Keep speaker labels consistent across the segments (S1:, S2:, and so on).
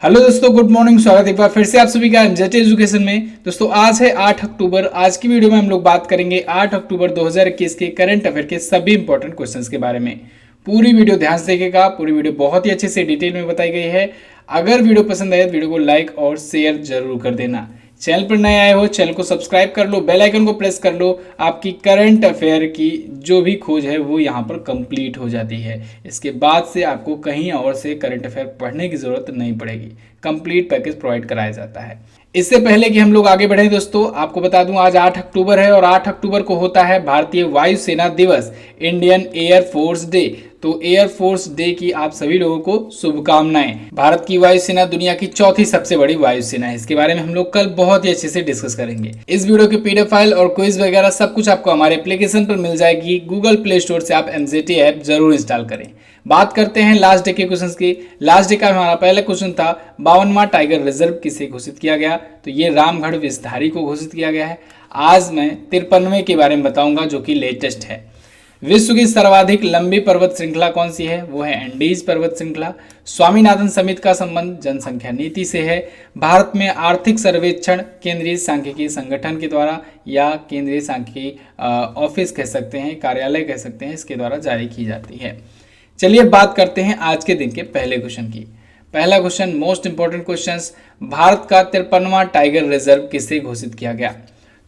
S1: Hello दोस्तों, good morning. स्वागत है एक बार फिर से आप सभी का एमजेटी एजुकेशन में। दोस्तों आज है 8 अक्टूबर। आज की वीडियो में हम लोग बात करेंगे 8 अक्टूबर 2021 के करंट अफेयर के सभी इंपॉर्टेंट क्वेश्चंस के बारे में। पूरी वीडियो ध्यान से देखिएगा। पूरी वीडियो बहुत ही अच्छे से डिटेल में बताई गई है। अगर वीडियो पसंद आए तो वीडियो को लाइक और शेयर जरूर कर देना। चैनल पर नए आए हो चैनल को सब्सक्राइब कर लो, बेल आइकन को प्रेस कर लो। आपकी करंट अफेयर की जो भी खोज है वो यहाँ पर कंप्लीट हो जाती है। इसके बाद से आपको कहीं और से करंट अफेयर पढ़ने की जरूरत नहीं पड़ेगी। कंप्लीट पैकेज प्रोवाइड कराया जाता है। इससे पहले कि हम लोग आगे बढ़ें दोस्तों, आपको बता दूं आज 8 अक्टूबर है और 8 अक्टूबर को होता है भारतीय वायुसेना दिवस, इंडियन एयर फोर्स डे। तो एयर फोर्स डे की आप सभी लोगों को शुभकामनाएं। भारत की वायुसेना दुनिया की चौथी सबसे बड़ी वायुसेना है। इसके बारे में हम लोग कल बहुत ही अच्छे से डिस्कस करेंगे। इस वीडियो की पीडीएफ फाइल और क्विज वगैरह सब कुछ आपको हमारे एप्लीकेशन पर मिल जाएगी। गूगल प्ले स्टोर से आप एमजेटी ऐप जरूर इंस्टॉल करें। बात करते हैं लास्ट डे के क्वेश्चंस की। लास्ट डे का हमारा पहला क्वेश्चन था 52वां टाइगर रिजर्व किसे घोषित किया गया। तो ये रामगढ़ विषधारी को घोषित किया गया है। आज मैं 53वें के बारे में बताऊंगा जो कि लेटेस्ट है। विश्व की सर्वाधिक लंबी पर्वत श्रृंखला कौन सी है? वो है एंडीज पर्वत श्रृंखला। स्वामीनाथन समिति का संबंध जनसंख्या नीति से है। भारत में आर्थिक सर्वेक्षण केंद्रीय सांख्यिकी संगठन के द्वारा या केंद्रीय सांख्यिकी ऑफिस कह सकते हैं, कार्यालय कह सकते हैं, इसके द्वारा जारी की जाती है। चलिए बात करते हैं आज के दिन के पहले क्वेश्चन की। पहला question most important questions, Bharat का 53वां टाइगर रिजर्व किसे घोषित किया गया?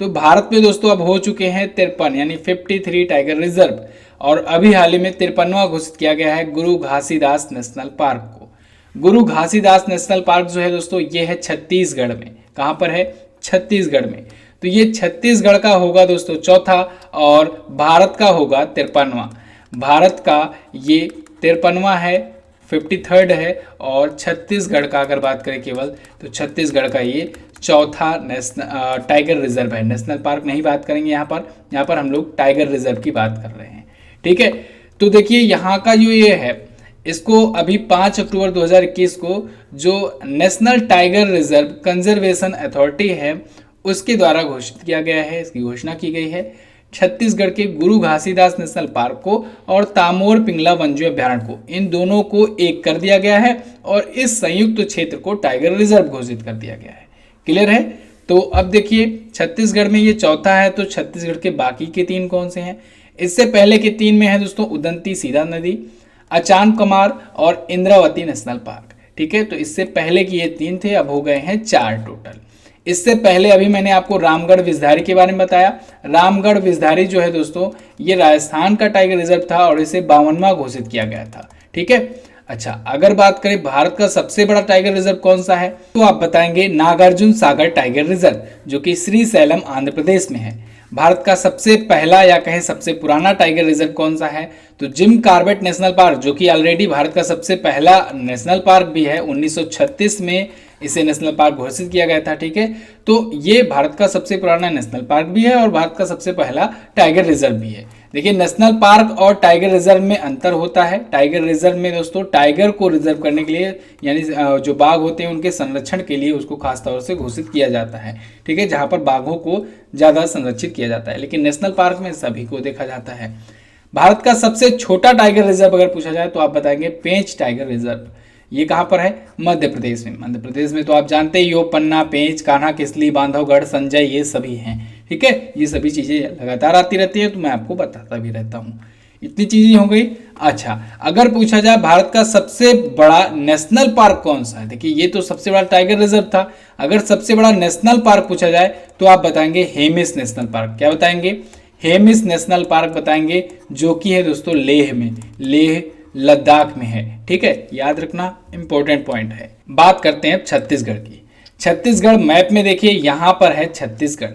S1: तो भारत में दोस्तों अब हो चुके हैं 53 यानी 53 टाइगर रिजर्व और अभी हाल ही में 53वां घोषित किया गया है गुरु घासीदास नेशनल पार्क को। गुरु घासीदास नेशनल पार्क जो है दोस्तों ये है छत्तीसगढ़ में। कहाँ पर है? छत्तीसगढ़ में। तो ये छत्तीसगढ़ का होगा दोस्तों चौथा और भारत का होगा 53वां। भारत का ये 53वां है, 53rd है और छत्तीसगढ़ का अगर बात करें केवल तो छत्तीसगढ़ का ये चौथा नेशनल टाइगर रिजर्व है। नेशनल पार्क नहीं बात करेंगे यहाँ पर हम लोग टाइगर रिजर्व की बात कर रहे हैं। ठीक है, तो देखिए यहाँ का जो ये है इसको अभी 5 अक्टूबर 2021 को जो national tiger reserve conservation authority है उसके द्वारा घोषित किया गया है। इसकी घोषणा की गई है। छत्तीसगढ़ के गुरु घासीदास नेशनल पार्क को और तामोर पिंगला वन्यजीव अभ्यारण्य को, इन दोनों को एक कर दिया गया है और इस संयुक्त क्षेत्र को टाइगर रिजर्व घोषित कर दिया गया है। क्लियर है? तो अब देखिए छत्तीसगढ़ में ये चौथा है, तो छत्तीसगढ़ के बाकी के 3 कौन से हैं? इससे पहले के 3 में है दोस्तों उदंती सीधा नदी, अचान कमार और इंद्रावती नेशनल पार्क। ठीक है, तो इससे पहले की ये 3 थे, अब हो गए हैं 4 टोटल। इससे पहले अभी मैंने आपको रामगढ़ विषधारी के बारे में बताया। रामगढ़ विषधारी जो है दोस्तों ये राजस्थान का टाइगर रिजर्व था और इसे 52वां घोषित किया गया था। ठीक है, अच्छा अगर बात करें भारत का सबसे बड़ा टाइगर रिजर्व कौन सा है तो आप बताएंगे नागार्जुन सागर टाइगर रिजर्व जो कि श्रीशैलम आंध्र प्रदेश में है। भारत का सबसे पहला या कहें सबसे पुराना टाइगर रिजर्व कौन सा है तो जिम कॉर्बेट नेशनल पार्क, जो कि ऑलरेडी भारत का सबसे पहला नेशनल पार्क भी है। 1936 में इसे नेशनल पार्क घोषित किया गया था। ठीक है, तो ये भारत का सबसे पुराना नेशनल पार्क भी है और भारत का सबसे पहला टाइगर रिजर्व भी है। देखिए नेशनल पार्क और टाइगर रिजर्व में अंतर होता है। टाइगर रिजर्व में दोस्तों टाइगर को रिजर्व करने के लिए यानी जो बाघ होते हैं उनके संरक्षण के लिए उसको खास तौर से घोषित किया जाता है। ठीक है, जहाँ पर बाघों को ज़्यादा संरक्षित किया जाता है, लेकिन नेशनल पार्क में सभी को देखा जाता है। भारत का सबसे छोटा टाइगर रिजर्व अगर पूछा जाए तो आप बताएंगे पेंच टाइगर रिजर्व। ये कहाँ पर है? मध्य प्रदेश में। मध्य प्रदेश में तो आप जानते ही हो पन्ना, पेंच, कान्हा, किसली, बांधवगढ़, संजय ये सभी हैं। ठीक है, ये सभी चीज़ें लगातार आती रहती है तो मैं आपको बताता भी रहता हूँ। इतनी चीज़ें हो गई। अच्छा अगर पूछा जाए भारत का सबसे बड़ा नेशनल पार्क कौन सा है, देखिए ये तो सबसे बड़ा टाइगर रिजर्व था। अगर सबसे बड़ा नेशनल पार्क पूछा जाए तो आप बताएंगे हेमिस नेशनल पार्क। क्या बताएंगे? हेमिस नेशनल पार्क बताएंगे, जो कि है दोस्तों लेह में, लेह लद्दाख में है। ठीक है, याद रखना इंपॉर्टेंट पॉइंट है। बात करते हैं छत्तीसगढ़ की। छत्तीसगढ़ मैप में देखिए यहाँ पर है छत्तीसगढ़।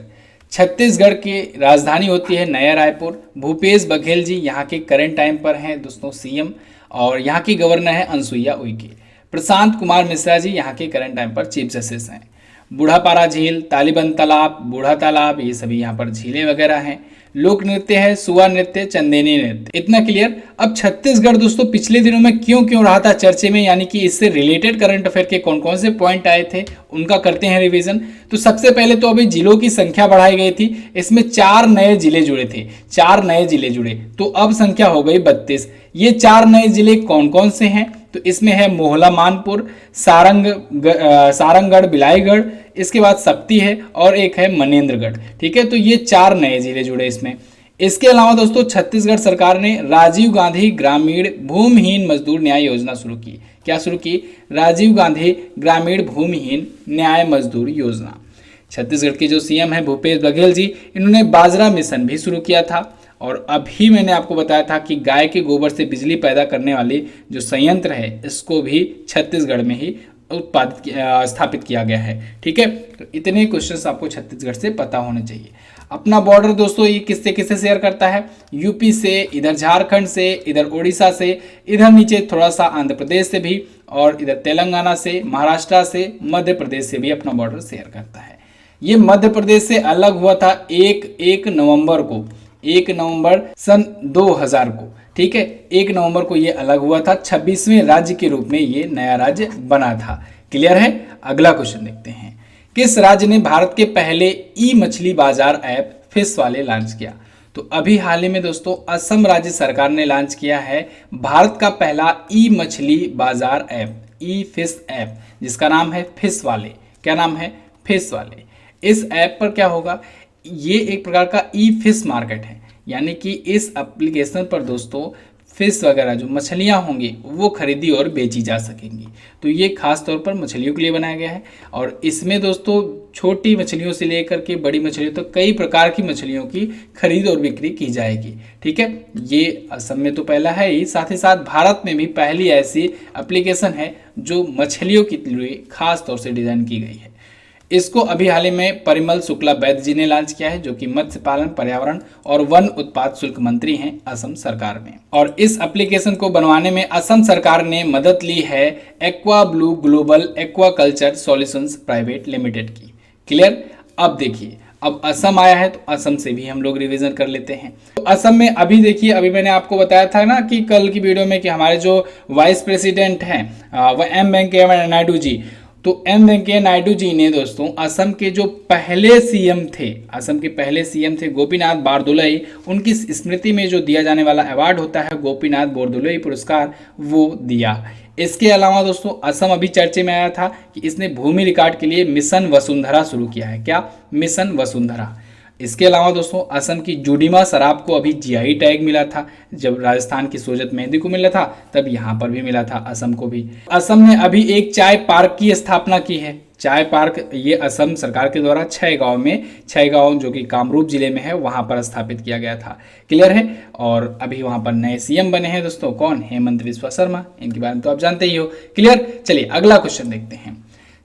S1: छत्तीसगढ़ की राजधानी होती है नया रायपुर। भूपेश बघेल जी यहाँ के करंट टाइम पर हैं दोस्तों सीएम और यहाँ की गवर्नर है अनसुईया उइके। प्रशांत कुमार मिश्रा जी यहाँ के करंट टाइम पर चीफ जस्टिस हैं। बूढ़ापारा झील, तालीबंद तालाब, बूढ़ा तालाब ये सभी यहाँ पर झीलें वगैरह हैं। लोक नृत्य है सुआ नृत्य, चंदेनी नृत्य। इतना क्लियर। अब छत्तीसगढ़ दोस्तों पिछले दिनों में क्यों रहा था चर्चे में, यानी कि इससे रिलेटेड करंट अफेयर के कौन कौन से पॉइंट आए थे उनका करते हैं रिवीजन। तो सबसे पहले तो अभी जिलों की संख्या बढ़ाई गई थी, इसमें 4 नए जिले जुड़े थे, 4 नए जिले जुड़े, तो अब संख्या हो गई 32। ये 4 नए जिले कौन कौन से हैं तो इसमें है मोहला मानपुर, सारंगगढ़, बिलाईगढ़, इसके बाद सप्ती है और एक है मनेंद्रगढ़। ठीक है, तो ये 4 नए जिले जुड़े इसमें। इसके अलावा दोस्तों छत्तीसगढ़ सरकार ने राजीव गांधी ग्रामीण भूमिहीन मजदूर न्याय योजना शुरू की। क्या शुरू की? राजीव गांधी ग्रामीण भूमिहीन न्याय मजदूर योजना। छत्तीसगढ़ के जो सीएम हैं भूपेश बघेल जी, इन्होंने बाजरा मिशन भी शुरू किया था। और अभी मैंने आपको बताया था कि गाय के गोबर से बिजली पैदा करने वाली जो संयंत्र है इसको भी छत्तीसगढ़ में ही स्थापित किया गया है। ठीक है, तो इतने क्वेश्चंस आपको छत्तीसगढ़ से पता होने चाहिए। अपना बॉर्डर दोस्तों ये किससे किससे शेयर करता है? यूपी से, इधर झारखंड से, इधर उड़ीसा से, इधर नीचे थोड़ा सा आंध्र प्रदेश से भी, और इधर तेलंगाना से, महाराष्ट्र से, मध्य प्रदेश से भी अपना बॉर्डर शेयर करता है। ये मध्य प्रदेश से अलग हुआ था 1 नवंबर को, 1 नवंबर सन 2000 को। ठीक है, 1 नवंबर को ये अलग हुआ था। 26वें राज्य के रूप में ये नया राज्य बना था। क्लियर है? अगला क्वेश्चन देखते हैं। किस राज्य ने भारत के पहले ई मछली बाजार ऐप फिश वाले लॉन्च किया? तो अभी हाल ही में दोस्तों असम राज्य सरकार ने लॉन्च किया है भारत का पहला ई मछली बाजार ऐप, ई फिश ऐप, जिसका नाम है फिश वाले। क्या नाम है? फिश वाले। इस ऐप पर क्या होगा? ये एक प्रकार का ई फिश मार्केट है, यानी कि इस एप्लीकेशन पर दोस्तों फिश वगैरह जो मछलियाँ होंगी वो खरीदी और बेची जा सकेंगी। तो ये खास तौर पर मछलियों के लिए बनाया गया है। और इसमें दोस्तों छोटी मछलियों से लेकर के बड़ी मछलियों तक कई प्रकार की मछलियों की खरीद और बिक्री की जाएगी। ठीक है, ये असम में तो पहला है ही, साथ ही साथ भारत में भी पहली ऐसी एप्लीकेशन है जो मछलियों के लिए खास तौर से डिज़ाइन की गई है। इसको अभी हाल ही में परिमल शुक्ला वैद्य जी ने लॉन्च किया है, जो कि मत्स्य पालन, पर्यावरण और वन उत्पाद शुल्क मंत्री हैं असम सरकार में। और इस एप्लीकेशन को बनवाने में असम सरकार ने मदद ली है aqua blue global aquaculture solutions private limited की। क्लियर? अब देखिए, अब असम आया है तो असम से भी हम लोग रिवीजन कर लेते हैं। तो असम में अभी देखिए, अभी मैंने आपको बताया था ना कि कल की वीडियो में कि हमारे जो वाइस प्रेसिडेंट हैं वह एम वेंकैया नायडू जी, तो एम वेंकैया नायडू जी ने दोस्तों असम के जो पहले सीएम थे, असम के पहले सीएम थे गोपीनाथ बारदोलई, उनकी स्मृति में जो दिया जाने वाला अवार्ड होता है गोपीनाथ बारदोलई पुरस्कार, वो दिया। इसके अलावा दोस्तों असम अभी चर्चे में आया था कि इसने भूमि रिकॉर्ड के लिए मिशन वसुंधरा शुरू किया है। क्या? मिशन वसुंधरा। इसके अलावा दोस्तों असम की जुडीमा शराब को अभी जीआई टैग मिला था। जब राजस्थान की सोजत मेहंदी को मिला था तब यहाँ पर भी मिला था असम को भी। असम ने अभी एक चाय पार्क की स्थापना की है। चाय पार्क ये असम सरकार के द्वारा 6 गांव जो कि कामरूप जिले में है वहाँ पर स्थापित किया गया था। क्लियर है? और अभी वहाँ पर नए सीएम बने हैं दोस्तों। कौन? हेमंत बिस्वा शर्मा। इनके बारे में तो आप जानते ही हो। क्लियर? चलिए अगला क्वेश्चन देखते हैं।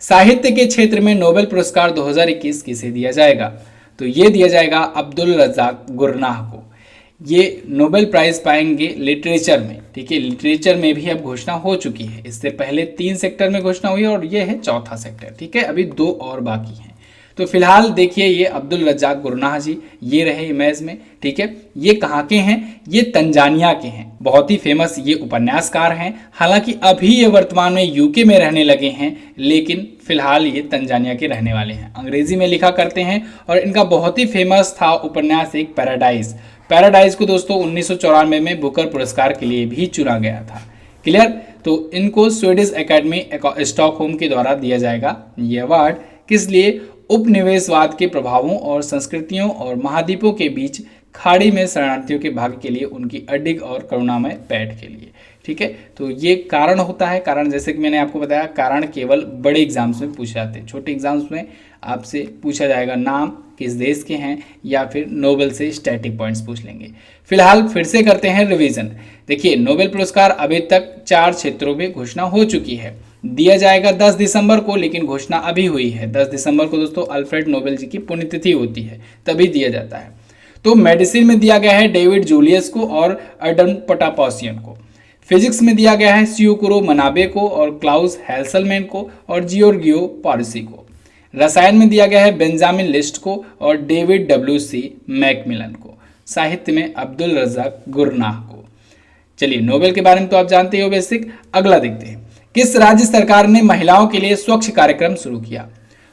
S1: साहित्य के क्षेत्र में नोबेल पुरस्कार 2021 किसे दिया जाएगा? तो ये दिया जाएगा अब्दुल रज़ाक गुरनाह को। ये नोबेल प्राइज पाएंगे लिटरेचर में। ठीक है, लिटरेचर में भी अब घोषणा हो चुकी है। इससे पहले 3 सेक्टर में घोषणा हुई और ये है चौथा सेक्टर। ठीक है, अभी 2 और बाकी हैं। तो फिलहाल देखिए ये अब्दुल रज़ाक गुरनाह जी ये रहे इमेज में। ठीक है, ये कहाँ के हैं? ये तंजानिया के हैं। बहुत ही फेमस ये उपन्यासकार हैं। हालांकि अभी ये वर्तमान में यूके में रहने लगे हैं, लेकिन फिलहाल ये तंजानिया के रहने वाले हैं। अंग्रेजी में लिखा करते हैं और इनका बहुत ही फेमस था उपन्यास एक पैराडाइज को दोस्तों 1994 में बुकर पुरस्कार के लिए भी चुना गया था। क्लियर? तो इनको स्वीडिश एकेडमी स्टॉकहोम के द्वारा दिया जाएगा ये अवार्ड। किस लिए? उपनिवेशवाद के प्रभावों और संस्कृतियों और महाद्वीपों के बीच खाड़ी में शरणार्थियों के भाग्य के लिए उनकी अडिग और करुणामय पैठ के लिए। ठीक है, तो ये कारण होता है। कारण जैसे कि मैंने आपको बताया, कारण केवल बड़े एग्जाम्स में पूछे जाते हैं। छोटे एग्जाम्स में आपसे पूछा जाएगा नाम किस देश के हैं, या फिर नोबेल से स्टैटिक पॉइंट्स पूछ लेंगे। फिलहाल फिर से करते हैं रिवीजन। देखिए, नोबेल पुरस्कार अभी तक 4 क्षेत्रों में घोषणा हो चुकी है। दिया जाएगा 10 दिसंबर को, लेकिन घोषणा अभी हुई है। 10 दिसंबर को दोस्तों अल्फ्रेड नोबेल जी की पुण्यतिथि होती है, तभी दिया जाता है। तो मेडिसिन में दिया गया है डेविड जूलियस को और अर्डन पटापोसियन को। फिजिक्स में दिया गया है सियोकुरो मनाबे को और क्लाउस हेल्सलमैन को और जियोर्गियो पारसी को। रसायन में दिया गया है बेंजामिन लिस्ट को और डेविड WC मैकमिलन को। साहित्य में अब्दुल रज़ाक गुरनाह को। चलिए, नोबेल के बारे में तो आप जानते ही हो बेसिक। अगला देखते हैं, किस राज्य सरकार ने महिलाओं के लिए स्वच्छ कार्यक्रम शुरू किया?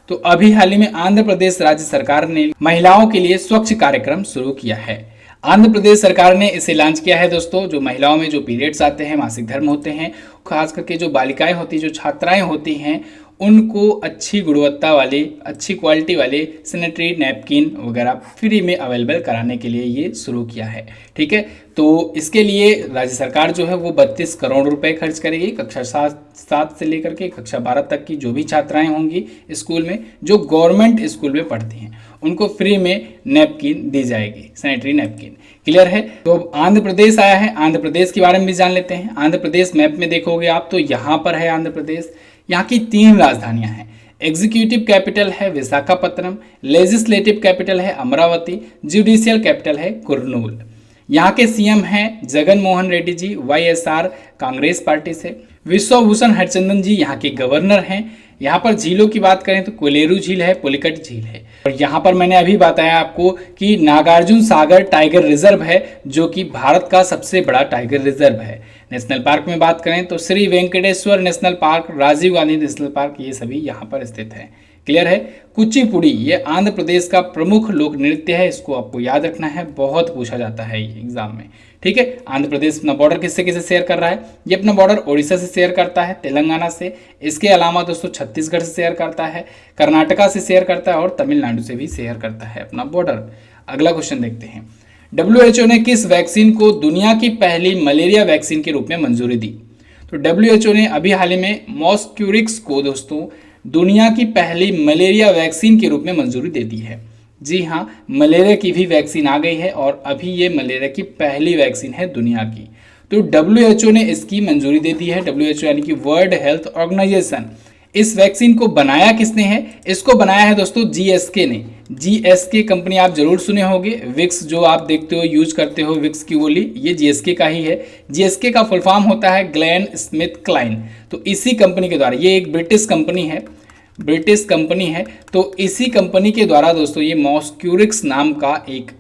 S1: तो अभी हाल ही में आंध्र प्रदेश राज्य सरकार ने महिलाओं के लिए स्वच्छ कार्यक्रम शुरू किया है। आंध्र प्रदेश सरकार ने इसे लॉन्च किया है दोस्तों। जो महिलाओं में जो पीरियड्स आते हैं, मासिक धर्म होते हैं, खास करके जो बालिकाएं होती हैं, जो छात्राएं होती हैं, उनको अच्छी गुणवत्ता वाले, अच्छी क्वालिटी वाले सैनिटरी नैपकिन वगैरह फ्री में अवेलेबल कराने के लिए ये शुरू किया है। ठीक है, तो इसके लिए राज्य सरकार जो है वो 32 करोड़ रुपए खर्च करेगी। कक्षा 7 से लेकर के कक्षा 12 तक की जो भी छात्राएं होंगी स्कूल में, जो गवर्नमेंट स्कूल में पढ़ती हैं, उनको फ्री में नैपकिन दी जाएगी, सैनिटरी नैपकिन। क्लियर है। तो अब आंध्र प्रदेश आया है, आंध्र प्रदेश के बारे में भी जान लेते हैं। आंध्र प्रदेश मैप में देखोगे आप तो यहाँ पर है आंध्र प्रदेश। यहाँ की 3 राजधानियां हैं। एग्जीक्यूटिव कैपिटल है विशाखापत्तनम, लेजिस्लेटिव कैपिटल है अमरावती, जुडिशियल कैपिटल है कुर्नूल। यहाँ के सीएम हैं जगन मोहन रेड्डी जी, वाईएसआर कांग्रेस पार्टी से। विश्वभूषण हरिचंदन जी यहाँ के गवर्नर हैं। यहाँ पर झीलों की बात करें तो कोलेरू झील है, पुलिकट झील है। और यहाँ पर मैंने अभी बताया आपको कि नागार्जुन सागर टाइगर रिजर्व है, जो कि भारत का सबसे बड़ा टाइगर रिजर्व है। नेशनल पार्क में बात करें तो Shri Venkateswara national park, Rajiv Gandhi national park, ये सभी यहाँ पर स्थित है। क्लियर है। कुचिपुड़ी ये आंध्र प्रदेश का प्रमुख लोक नृत्य है, इसको आपको याद रखना है, बहुत पूछा जाता है ये एग्जाम में। ठीक है। आंध्र प्रदेश अपना बॉर्डर किससे किससे शेयर कर रहा है? ये अपना बॉर्डर ओडिशा से शेयर करता है, तेलंगाना से। इसके अलावा दोस्तों छत्तीसगढ़ से शेयर करता है, कर्नाटका से शेयर करता है और तमिलनाडु से भी शेयर करता है अपना बॉर्डर। अगला क्वेश्चन देखते हैं। WHO ने किस वैक्सीन को दुनिया की पहली मलेरिया वैक्सीन के रूप में मंजूरी दी? तो WHO ने अभी हाल ही में मॉस्क्यूरिक्स को दोस्तों दुनिया की पहली मलेरिया वैक्सीन के रूप में मंजूरी दे दी है। जी हाँ, मलेरिया की भी वैक्सीन आ गई है और अभी ये मलेरिया की पहली वैक्सीन है दुनिया की। तो WHO ने इसकी मंजूरी दे दी है। WHO यानी कि वर्ल्ड हेल्थ ऑर्गेनाइजेशन। इस वैक्सीन को बनाया किसने है? इसको बनाया है दोस्तों GSK ने। GSK कंपनी आप जरूर सुने होंगे। विक्स जो आप देखते हो, यूज करते हो, विक्स की गोली, ये GSK का ही है। GSK का फुल फॉर्म होता है ग्लेन स्मिथ क्लाइन। तो इसी कंपनी के द्वारा, ये एक ब्रिटिश कंपनी है, तो इसी कंपनी के द्वारा दोस्तों ये मॉस्क्यूरिक्स नाम का एक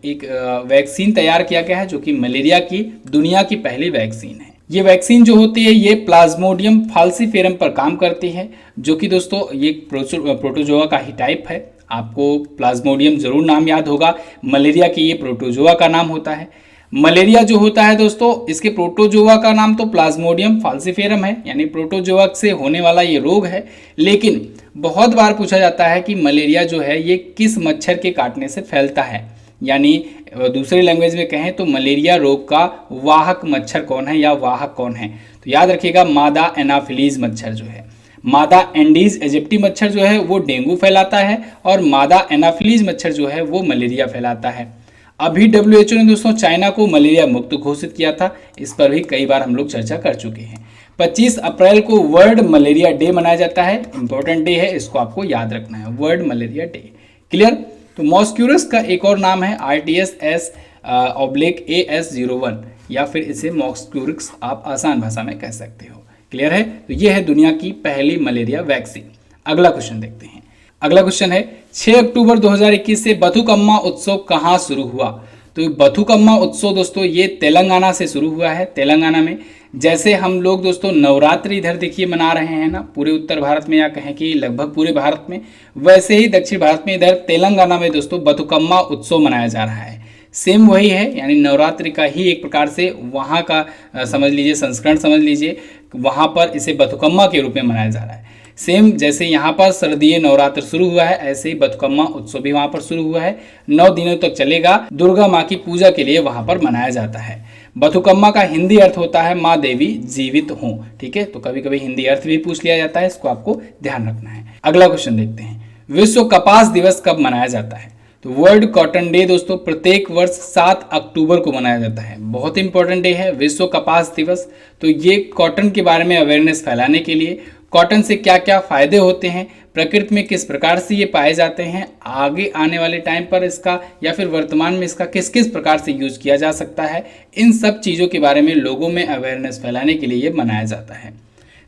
S1: वैक्सीन तैयार किया गया है, जो कि मलेरिया की दुनिया की पहली वैक्सीन है। ये वैक्सीन जो होती है ये प्लाज्मोडियम फाल्सीफेरम पर काम करती है, जो कि दोस्तों ये प्रोटोजोआ का ही टाइप है। आपको प्लाज्मोडियम जरूर नाम याद होगा। मलेरिया की ये प्रोटोजोआ का नाम होता है। मलेरिया जो होता है दोस्तों, इसके प्रोटोजोआ का नाम तो प्लाज्मोडियम फाल्सीफेरम है, यानी प्रोटोजोआ से होने वाला ये रोग है। लेकिन बहुत बार पूछा जाता है कि मलेरिया जो है ये किस मच्छर के काटने से फैलता है, यानी दूसरी लैंग्वेज में कहें तो मलेरिया रोग का वाहक मच्छर कौन है या वाहक कौन है? तो याद रखिएगा, मादा एनाफिलीज मच्छर जो है, मादा एंडीज एजिप्टी मच्छर जो है वो डेंगू फैलाता है और मादा एनाफिलीज मच्छर जो है वो मलेरिया फैलाता है। अभी WHO ने दोस्तों चाइना को मलेरिया मुक्त घोषित किया था, इस पर भी कई बार हम लोग चर्चा कर चुके हैं। 25 अप्रैल को वर्ल्ड मलेरिया डे मनाया जाता है। इंपॉर्टेंट डे है, इसको आपको याद रखना है, वर्ल्ड मलेरिया डे। क्लियर। तो मॉस्क्यूरस का एक और नाम है RTS/AS01 या फिर इसे मॉस्क्यूरिक्स आप आसान भाषा में कह सकते हो। क्लियर है। तो ये है दुनिया की पहली मलेरिया वैक्सीन। अगला क्वेश्चन देखते हैं। अगला क्वेश्चन है 6 अक्टूबर 2021 से बथुकम्मा उत्सव कहाँ शुरू हुआ? तो बथुकम्मा उत्सव दोस्तों ये तेलंगाना से शुरू हुआ है। तेलंगाना में जैसे हम लोग दोस्तों नवरात्रि इधर देखिए मना रहे हैं ना, पूरे उत्तर भारत में, या कहें कि लगभग पूरे भारत में, वैसे ही दक्षिण भारत में इधर तेलंगाना में दोस्तों बथुकम्मा उत्सव मनाया जा रहा है। सेम वही है, यानी नवरात्रि का ही एक प्रकार से वहाँ का समझ लीजिए, संस्करण समझ लीजिए। वहाँ पर इसे बथुकम्मा के रूप में मनाया जा रहा है। सेम जैसे यहाँ पर शारदीय नवरात्र शुरू हुआ है, ऐसे ही बथुकम्मा उत्सव भी वहाँ पर शुरू हुआ है। 9 दिनों तक चलेगा। दुर्गा माँ की पूजा के लिए वहाँ पर मनाया जाता है। बथुकम्मा का हिंदी अर्थ होता है माँ देवी जीवित हो। ठीक है, तो कभी कभी हिंदी अर्थ भी पूछ लिया जाता है, इसको आपको ध्यान रखना है। अगला क्वेश्चन देखते हैं। विश्व कपास दिवस कब मनाया जाता है? तो वर्ल्ड कॉटन डे दोस्तों प्रत्येक वर्ष 7 अक्टूबर को मनाया जाता है। बहुत इंपॉर्टेंट डे है विश्व कपास दिवस। तो ये कॉटन के बारे में अवेयरनेस फैलाने के लिए, कॉटन से क्या क्या फायदे होते हैं, प्रकृति में किस प्रकार से ये पाए जाते हैं, आगे आने वाले टाइम पर इसका या फिर वर्तमान में इसका किस किस प्रकार से यूज किया जा सकता है, इन सब चीज़ों के बारे में लोगों में अवेयरनेस फैलाने के लिए ये मनाया जाता है।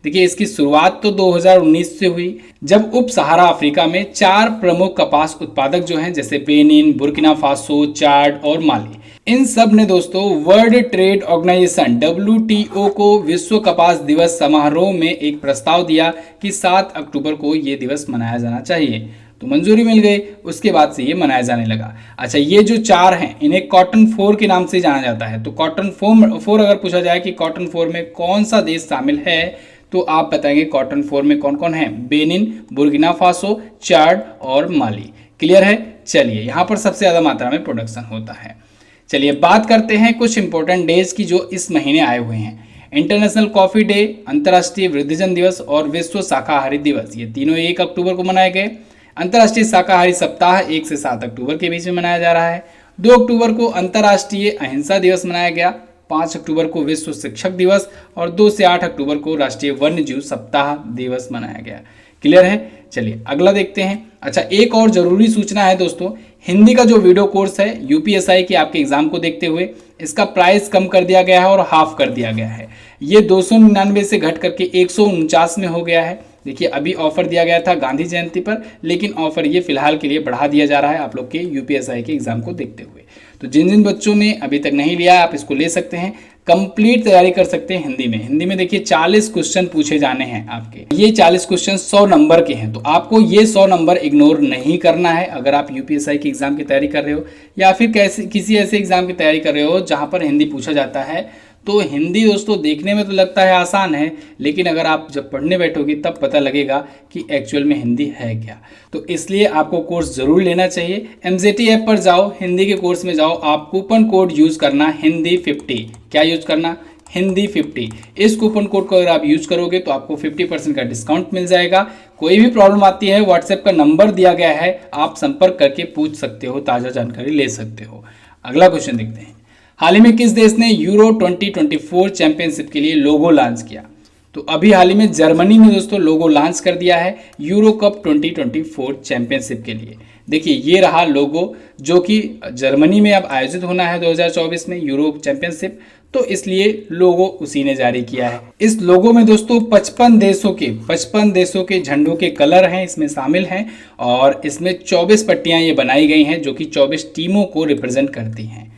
S1: देखिए, इसकी शुरुआत तो 2019 से हुई, जब उप सहारा अफ्रीका में 4 प्रमुख कपास उत्पादक जो हैं, जैसे बेनिन, बुर्किना फासो, चाड और माली, इन सब ने दोस्तों वर्ल्ड ट्रेड ऑर्गेनाइजेशन WTO को विश्व कपास दिवस समारोह में एक प्रस्ताव दिया कि 7 अक्टूबर को ये दिवस मनाया जाना चाहिए। तो मंजूरी मिल गई, उसके बाद से ये मनाया जाने लगा। अच्छा, ये जो 4 हैं इन्हें कॉटन 4 के नाम से जाना जाता है। तो कॉटन 4 अगर पूछा जाए कि कॉटन 4 में कौन सा देश शामिल है, तो आप बताएंगे कॉटन 4 में कौन कौन है? बेनिन, बुर्किना फासो, चाड और माली। क्लियर है? चलिए, यहाँ पर सबसे ज़्यादा मात्रा में प्रोडक्शन होता है। चलिए बात करते हैं कुछ इंपॉर्टेंट डेज की जो इस महीने आए हुए हैं। इंटरनेशनल कॉफ़ी डे, अंतर्राष्ट्रीय वृद्धजन दिवस और विश्व शाकाहारी दिवस, ये तीनों 1 अक्टूबर को मनाए गए। अंतर्राष्ट्रीय शाकाहारी सप्ताह 1 से 7 अक्टूबर के बीच में मनाया जा रहा है। 2 अक्टूबर को अंतर्राष्ट्रीय अहिंसा दिवस मनाया गया। 5 अक्टूबर को विश्व शिक्षक दिवस और 2 से 8 अक्टूबर को राष्ट्रीय वन्यजीव सप्ताह दिवस मनाया गया। क्लियर है? चलिए अगला देखते हैं। अच्छा, एक और जरूरी सूचना है दोस्तों, हिंदी का जो वीडियो कोर्स है यूपीएसआई के आपके एग्जाम को देखते हुए इसका प्राइस कम कर दिया गया है और हाफ कर दिया गया है। ये 299 से घट करके 149 में हो गया है। देखिए, अभी ऑफर दिया गया था गांधी जयंती पर, लेकिन ऑफर ये फिलहाल के लिए बढ़ा दिया जा रहा है आप लोग के यूपीएसआई के एग्जाम को देखते हुए। तो जिन जिन बच्चों ने अभी तक नहीं लिया आप इसको ले सकते हैं, कंप्लीट तैयारी कर सकते हैं हिंदी में। हिंदी में देखिए 40 क्वेश्चन पूछे जाने हैं आपके, ये 40 क्वेश्चन 100 नंबर के हैं। तो आपको ये 100 नंबर इग्नोर नहीं करना है अगर आप यूपीएसआई की एग्जाम की तैयारी कर रहे हो या फिर किसी ऐसे एग्जाम की तैयारी कर रहे हो जहां पर हिंदी पूछा जाता है। तो हिंदी दोस्तों देखने में तो लगता है आसान है, लेकिन अगर आप जब पढ़ने बैठोगे तब पता लगेगा कि एक्चुअल में हिंदी है क्या। तो इसलिए आपको कोर्स ज़रूर लेना चाहिए। एमजेटी ऐप पर जाओ, हिंदी के कोर्स में जाओ, आप कूपन कोड यूज़ करना हिंदी 50। क्या यूज़ करना? हिंदी 50। इस कूपन कोड को अगर आप यूज़ करोगे तो आपको 50% का डिस्काउंट मिल जाएगा। कोई भी प्रॉब्लम आती है व्हाट्सएप का नंबर दिया गया है, आप संपर्क करके पूछ सकते हो, ताज़ा जानकारी ले सकते हो। अगला क्वेश्चन देखते हैं। हाल ही में किस देश ने यूरो 2024 चैंपियनशिप के लिए लोगो लॉन्च किया? तो अभी हाल ही में जर्मनी ने दोस्तों लोगो लॉन्च कर दिया है यूरो कप 2024 चैंपियनशिप के लिए। देखिए, ये रहा लोगो जो कि जर्मनी में अब आयोजित होना है 2024 में यूरो चैंपियनशिप, तो इसलिए लोगो उसी ने जारी किया है। इस लोगो में दोस्तों 55 देशों के झंडों के कलर हैं इसमें शामिल हैं और इसमें 24 पट्टियां ये बनाई गई हैं जो कि 24 टीमों को रिप्रेजेंट करती हैं।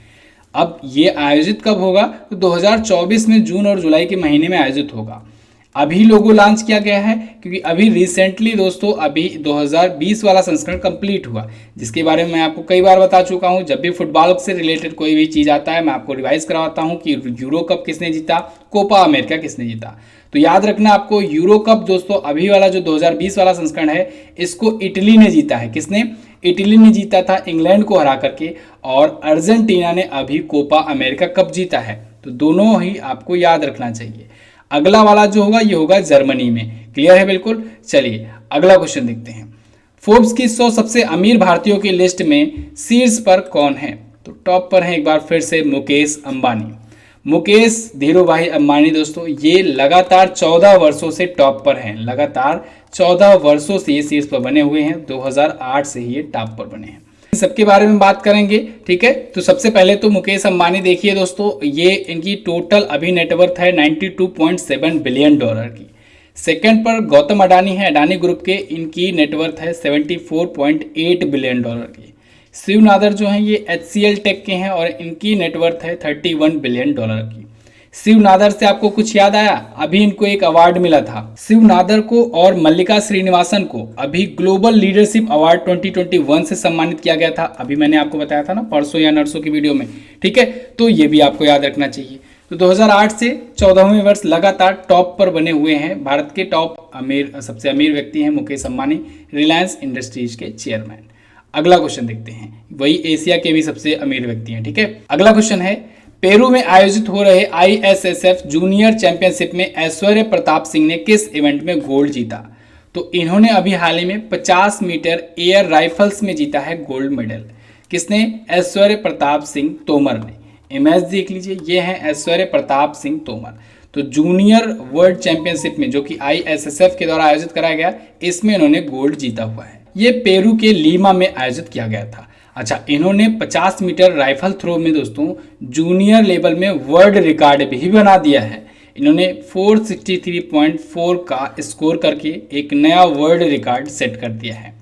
S1: अब ये आयोजित कब होगा? तो 2024 में जून और जुलाई के महीने में आयोजित होगा। अभी लोगो लॉन्च किया गया है क्योंकि अभी रिसेंटली दोस्तों अभी 2020 वाला संस्करण कंप्लीट हुआ, जिसके बारे में मैं आपको कई बार बता चुका हूं। जब भी फुटबॉल से रिलेटेड कोई भी चीज़ आता है मैं आपको रिवाइज करवाता हूं कि यूरो कप किसने जीता, कोपा अमेरिका किसने जीता। तो याद रखना आपको, यूरो कप दोस्तों अभी वाला जो 2020 वाला संस्करण है इसको इटली ने जीता है। किसने? इटली ने जीता था इंग्लैंड को हरा करके, और अर्जेंटीना ने अभी कोपा अमेरिका कप जीता है। तो दोनों ही आपको याद रखना चाहिए। अगला वाला जो होगा ये होगा जर्मनी में। क्लियर है? बिल्कुल। चलिए अगला क्वेश्चन देखते हैं। फोर्ब्स की 100 सबसे अमीर भारतीयों की लिस्ट में शीर्ष पर कौन है? तो टॉप पर है एक बार फिर से मुकेश अंबानी। मुकेश धीरूभाई अंबानी दोस्तों ये लगातार 14 वर्षों से टॉप पर हैं। लगातार 14 वर्षों से ये शीर्ष पर बने हुए हैं। 2008 से ही ये टॉप पर बने हैं। सबके बारे में बात करेंगे, ठीक है। तो सबसे पहले तो मुकेश अंबानी देखिए दोस्तों, ये इनकी टोटल अभी नेटवर्थ है 92.7 बिलियन डॉलर की। सेकंड पर गौतम अडानी है, अडानी ग्रुप के, इनकी नेटवर्थ है 74.8 बिलियन डॉलर की। शिव नादर जो हैं ये HCL टेक के हैं और इनकी नेटवर्थ है 31 बिलियन डॉलर की। शिव नादर से आपको कुछ याद आया? अभी इनको एक अवार्ड मिला था। शिव नादर को और मल्लिका श्रीनिवासन को अभी ग्लोबल लीडरशिप अवार्ड 2021 से सम्मानित किया गया था। अभी मैंने आपको बताया था ना परसों या नरसों की वीडियो में, ठीक है। तो ये भी आपको याद रखना चाहिए। तो 2008 से 14वें वर्ष लगातार टॉप पर बने हुए हैं। भारत के टॉप सबसे अमीर व्यक्ति हैं मुकेश अंबानी, रिलायंस इंडस्ट्रीज के चेयरमैन। अगला क्वेश्चन देखते हैं, वही एशिया के भी सबसे अमीर व्यक्ति हैं, ठीक है। अगला क्वेश्चन है, पेरू में आयोजित हो रहे ISSF जूनियर चैंपियनशिप में ऐश्वर्य प्रताप सिंह ने किस इवेंट में गोल्ड जीता? तो इन्होंने अभी हाल ही में 50 मीटर एयर राइफल्स में जीता है गोल्ड मेडल। किसने? ऐश्वर्य प्रताप सिंह तोमर ने। इमेज देख लीजिए, ये हैं ऐश्वर्य प्रताप सिंह तोमर। तो जूनियर वर्ल्ड चैंपियनशिप में जो कि ISSF के द्वारा आयोजित कराया गया, इसमें इन्होंने गोल्ड जीता हुआ है। ये पेरू के लीमा में आयोजित किया गया था। अच्छा, इन्होंने 50 मीटर राइफल थ्रो में दोस्तों जूनियर लेवल में वर्ल्ड रिकॉर्ड भी बना दिया है। इन्होंने 463.4 का स्कोर करके एक नया वर्ल्ड रिकॉर्ड सेट कर दिया है।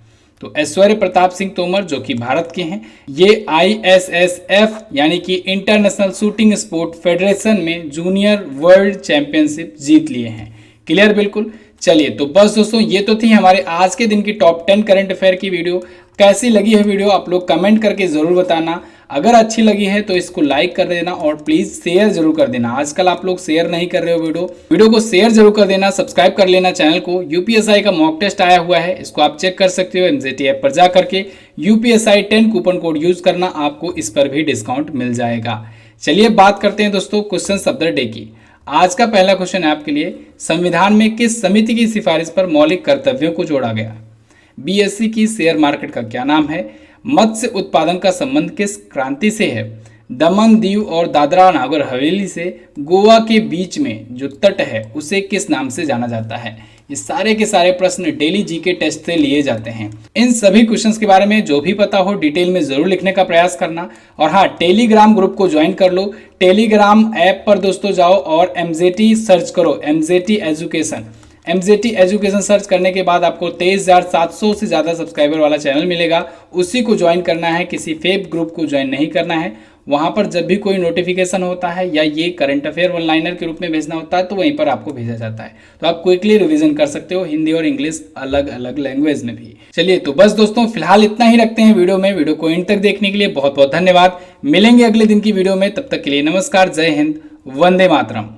S1: तो ऐश्वर्य प्रताप सिंह तोमर जो कि भारत के हैं, ये ISSF यानी कि इंटरनेशनल शूटिंग स्पोर्ट फेडरेशन में जूनियर वर्ल्ड चैंपियनशिप जीत लिए हैं। क्लियर? बिल्कुल। चलिए तो बस दोस्तों ये तो थी हमारे आज के दिन की टॉप 10 करंट अफेयर की वीडियो। कैसी लगी है वीडियो आप लोग कमेंट करके जरूर बताना। अगर अच्छी लगी है तो इसको लाइक कर देना और प्लीज शेयर जरूर कर देना। आजकल आप लोग शेयर नहीं कर रहे हो वीडियो को शेयर जरूर कर देना। सब्सक्राइब कर लेना चैनल को। यूपीएसआई का मॉक टेस्ट आया हुआ है, इसको आप चेक कर सकते हो। एमजेटी ऐप पर जा करके यूपीएसआई 10 कूपन कोड यूज करना, आपको इस पर भी डिस्काउंट मिल जाएगा। चलिए बात करते हैं दोस्तों क्वेश्चन ऑफ द डे की। आज का पहला क्वेश्चन है आपके लिए, संविधान में किस समिति की सिफारिश पर मौलिक कर्तव्यों को जोड़ा गया? बीएसई की शेयर मार्केट का क्या नाम है? मत्स्य उत्पादन का संबंध किस क्रांति से है? दमन दीव और दादरा नागर हवेली से गोवा के बीच में जो तट है उसे किस नाम से जाना जाता है? ये सारे के सारे प्रश्न डेली जीके टेस्ट से लिए जाते हैं। इन सभी क्वेश्चंस के बारे में जो भी पता हो डिटेल में जरूर लिखने का प्रयास करना। और हाँ, टेलीग्राम ग्रुप को ज्वाइन कर लो। टेलीग्राम ऐप पर दोस्तों जाओ और एमजेटी सर्च करो, MJT education. MJT education search करने के बाद आपको 23,700 से ज़्यादा सब्सक्राइबर वाला चैनल मिलेगा, उसी को ज्वाइन करना है। किसी फेक ग्रुप को ज्वाइन नहीं करना है। वहाँ पर जब भी कोई नोटिफिकेशन होता है या ये करंट अफेयर वन लाइनर के रूप में भेजना होता है तो वहीं पर आपको भेजा जाता है। तो आप क्विकली रिवीजन कर सकते हो हिंदी और इंग्लिश अलग अलग लैंग्वेज में भी। चलिए तो बस दोस्तों फिलहाल इतना ही रखते हैं वीडियो में। वीडियो को एंड तक देखने के लिए बहुत बहुत धन्यवाद। मिलेंगे अगले दिन की वीडियो में, तब तक के लिए नमस्कार, जय हिंद, वंदे मातरम।